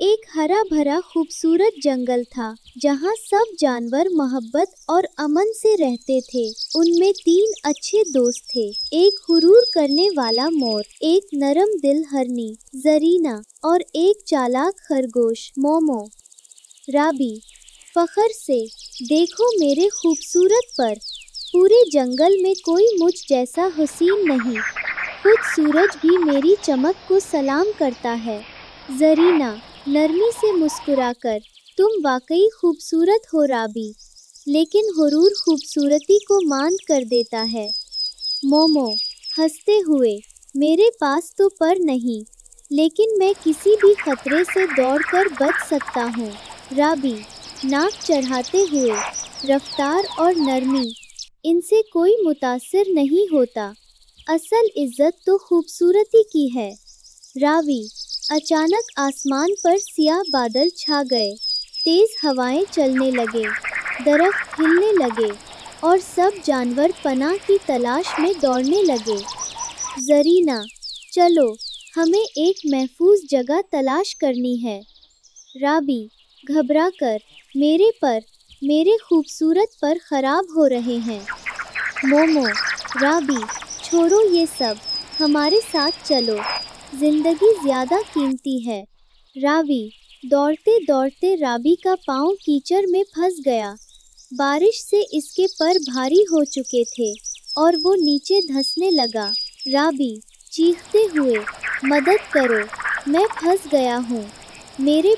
एक हरा भरा खूबसूरत जंगल था जहाँ सब जानवर मोहब्बत और अमन से रहते थे। उनमें 3 अच्छे दोस्त थे, एक हुरूर करने वाला मोर, एक नरम दिल हरनी जरीना और एक चालाक खरगोश मोमो। राबी फखर से, देखो मेरे खूबसूरत पर, पूरे जंगल में कोई मुझ जैसा हुसीन नहीं, खुद सूरज भी मेरी चमक को सलाम करता है। जरीना नरमी से मुस्कुराकर, तुम वाकई खूबसूरत हो राबी, लेकिन हुरूर खूबसूरती को मांद कर देता है। मोमो हंसते हुए, मेरे पास तो पर नहीं, लेकिन मैं किसी भी खतरे से दौड़कर बच सकता हूँ। राबी नाक चढ़ाते हुए, रफ्तार और नरमी, इनसे कोई मुतासिर नहीं होता, असल इज्जत तो खूबसूरती की है। रावी अचानक आसमान पर सियाह बादल छा गए, तेज हवाएं चलने लगे, दरख्त हिलने लगे और सब जानवर पनाह की तलाश में दौड़ने लगे। जरीना, चलो, हमें एक महफूज जगह तलाश करनी है। राबी घबराकर, मेरे पर, मेरे खूबसूरत पर खराब हो रहे हैं। मोमो, राबी, छोड़ो ये सब, हमारे साथ चलो, जिंदगी ज्यादा कीमती है। रावी दौड़ते दौड़ते, राबी का पाँव कीचड़ में फंस गया, बारिश से इसके पर भारी हो चुके थे और वो नीचे धंसने लगा। राबी चीखते हुए, मदद करो, मैं फंस गया हूँ, मेरे